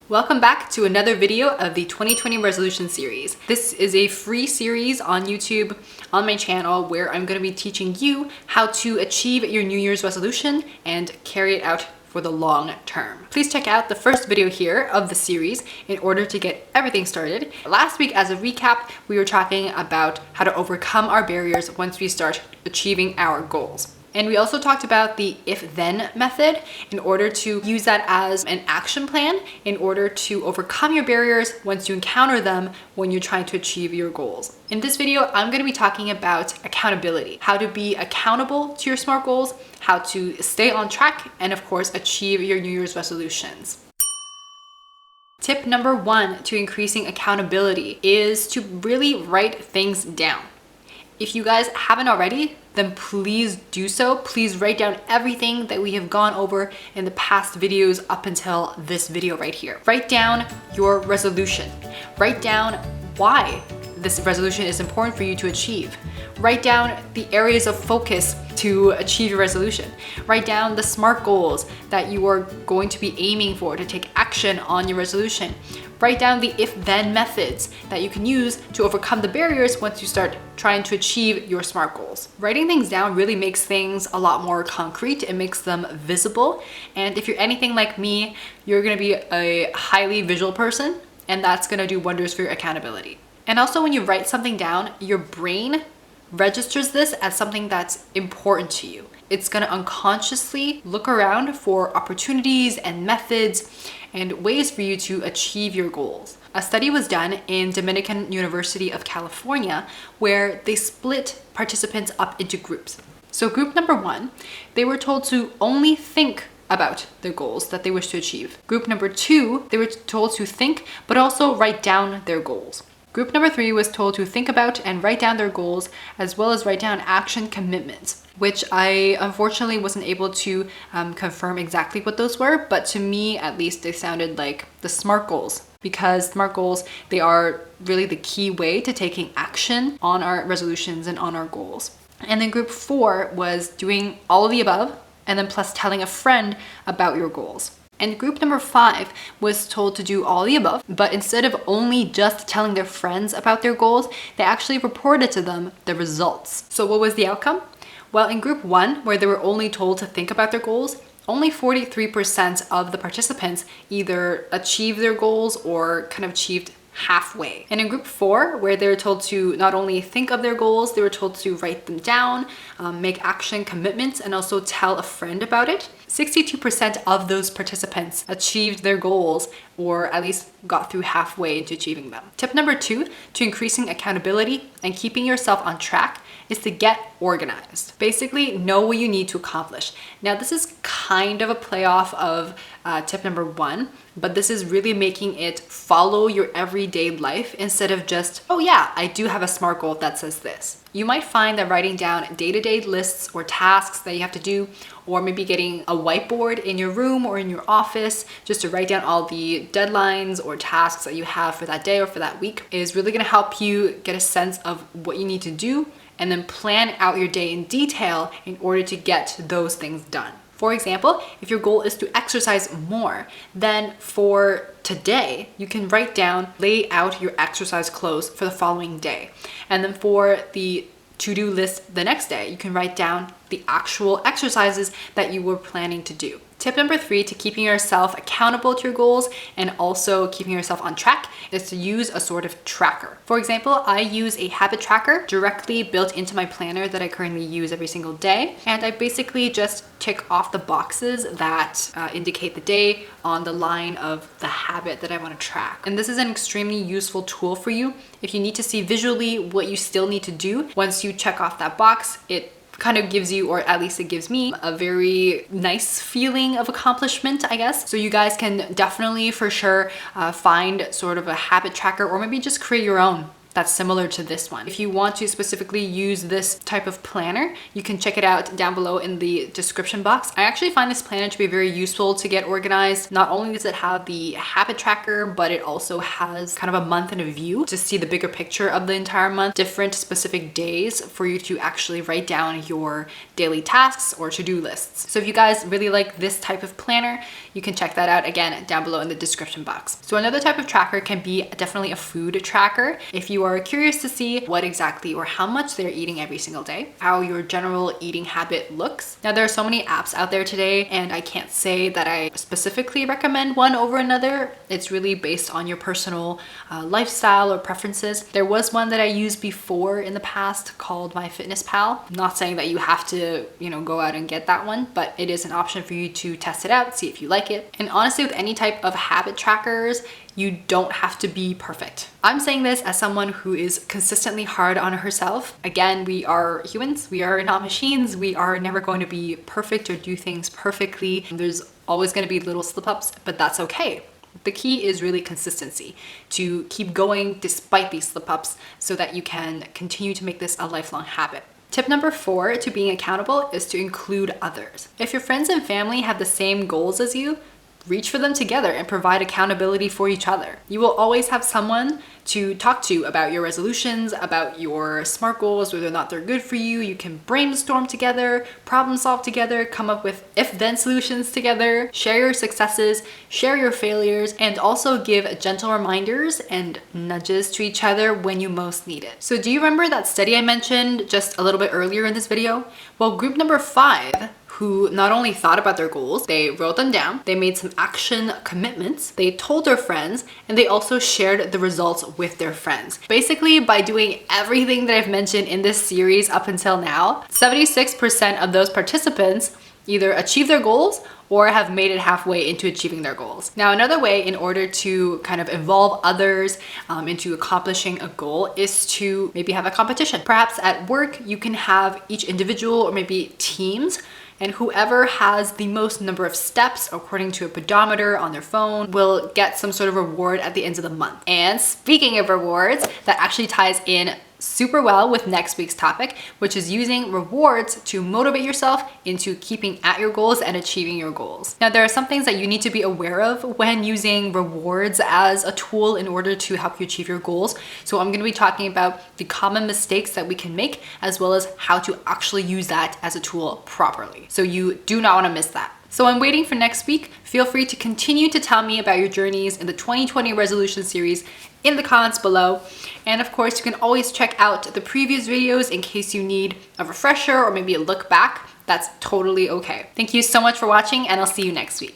Welcome back to another video of the 2020 resolution series. This is a free series on YouTube on my channel where I'm going to be teaching you how to achieve your New Year's resolution and carry it out for the long term. Please check out the first video here of the series in order to get everything started. Last week, as a recap, we were talking about how to overcome our barriers once we start achieving our goals. And we also talked about the if-then method in order to use that as an action plan in order to overcome your barriers once you encounter them when you're trying to achieve your goals. In this video, I'm going to be talking about accountability, how to be accountable to your SMART goals, how to stay on track, and of course, achieve your New Year's resolutions. Tip number 1 to increasing accountability is to really write things down. If you guys haven't already, then please do so. Please write down everything that we have gone over in the past videos up until this video right here. Write down your resolution. Write down why this resolution is important for you to achieve. Write down the areas of focus to achieve your resolution. Write down the SMART goals that you are going to be aiming for to take action on your resolution. Write down the if-then methods that you can use to overcome the barriers once you start trying to achieve your SMART goals. Writing things down really makes things a lot more concrete. It makes them visible. And if you're anything like me, you're gonna be a highly visual person, and that's gonna do wonders for your accountability. And also when you write something down, your brain registers this as something that's important to you. It's gonna unconsciously look around for opportunities and methods and ways for you to achieve your goals. A study was done in Dominican University of California where they split participants up into groups. So group number 1, they were told to only think about their goals that they wish to achieve. Group number 2, they were told to think but also write down their goals. Group number 3 was told to think about and write down their goals as well as write down action commitments, which I unfortunately wasn't able to confirm exactly what those were, but to me at least they sounded like the SMART goals, because SMART goals, they are really the key way to taking action on our resolutions and on our goals. And then group 4 was doing all of the above and then plus telling a friend about your goals. And group number 5 was told to do all the above, but instead of only just telling their friends about their goals, they actually reported to them the results. So what was the outcome? Well, in group 1, where they were only told to think about their goals, only 43% of the participants either achieved their goals or kind of achieved halfway. And in group 4, where they were told to not only think of their goals, they were told to write them down, make action commitments, and also tell a friend about it. 62% of those participants achieved their goals or at least got through halfway into achieving them. Tip number 2 to increasing accountability and keeping yourself on track is to get organized. Basically, know what you need to accomplish. Now, this is kind of a play off of tip number 1, but this is really making it follow your everyday life instead of just, oh yeah, I do have a SMART goal that says this. You might find that writing down day-to-day lists or tasks that you have to do, or maybe getting a whiteboard in your room or in your office just to write down all the deadlines or tasks that you have for that day or for that week is really gonna help you get a sense of what you need to do and then plan out your day in detail in order to get those things done. For example, if your goal is to exercise more, then for today, you can write down, lay out your exercise clothes for the following day. And then for the to-do list the next day, you can write down the actual exercises that you were planning to do. Tip number 3 to keeping yourself accountable to your goals and also keeping yourself on track is to use a sort of tracker. For example, I use a habit tracker directly built into my planner that I currently use every single day. And I basically just tick off the boxes that indicate the day on the line of the habit that I want to track. And this is an extremely useful tool for you if you need to see visually what you still need to do. Once you check off that box, it kind of gives you, or at least it gives me, a very nice feeling of accomplishment, I guess. So you guys can definitely for sure find sort of a habit tracker or maybe just create your own that's similar to this one. If you want to specifically use this type of planner, you can check it out down below in the description box. I actually find this planner to be very useful to get organized. Not only does it have the habit tracker, but it also has kind of a month in a view to see the bigger picture of the entire month, different specific days for you to actually write down your daily tasks or to-do lists. So if you guys really like this type of planner, you can check that out again down below in the description box. So another type of tracker can be definitely a food tracker. If you are curious to see what exactly or how much they're eating every single day, how your general eating habit looks. Now there are so many apps out there today, and I can't say that I specifically recommend one over another. It's really based on your personal lifestyle or preferences. There was one that I used before in the past called MyFitnessPal. I'm not saying that you have to, go out and get that one, but it is an option for you to test it out, see if you like it. And honestly, with any type of habit trackers, you don't have to be perfect. I'm saying this as someone who is consistently hard on herself. Again, we are humans, we are not machines. We are never going to be perfect or do things perfectly. There's always going to be little slip-ups, but that's okay. The key is really consistency, to keep going despite these slip-ups so that you can continue to make this a lifelong habit. Tip number 4 to being accountable is to include others. If your friends and family have the same goals as you, reach for them together and provide accountability for each other. You will always have someone to talk to about your resolutions, about your SMART goals, whether or not they're good for you. You can brainstorm together, problem solve together, come up with if-then solutions together, share your successes, share your failures, and also give gentle reminders and nudges to each other when you most need it. So do you remember that study I mentioned just a little bit earlier in this video? Well, group number 5, who not only thought about their goals, they wrote them down, they made some action commitments, they told their friends, and they also shared the results with their friends. Basically, by doing everything that I've mentioned in this series up until now, 76% of those participants either achieve their goals or have made it halfway into achieving their goals. Now, another way in order to kind of involve others into accomplishing a goal is to maybe have a competition. Perhaps at work, you can have each individual or maybe teams, and whoever has the most number of steps according to a pedometer on their phone will get some sort of reward at the end of the month. And speaking of rewards, that actually ties in super well with next week's topic, which is using rewards to motivate yourself into keeping at your goals and achieving your goals. Now, there are some things that you need to be aware of when using rewards as a tool in order to help you achieve your goals. So I'm going to be talking about the common mistakes that we can make, as well as how to actually use that as a tool properly. So you do not want to miss that. So I'm waiting for next week. Feel free to continue to tell me about your journeys in the 2020 resolution series in the comments below. And of course, you can always check out the previous videos in case you need a refresher or maybe a look back. That's totally okay. Thank you so much for watching, and I'll see you next week.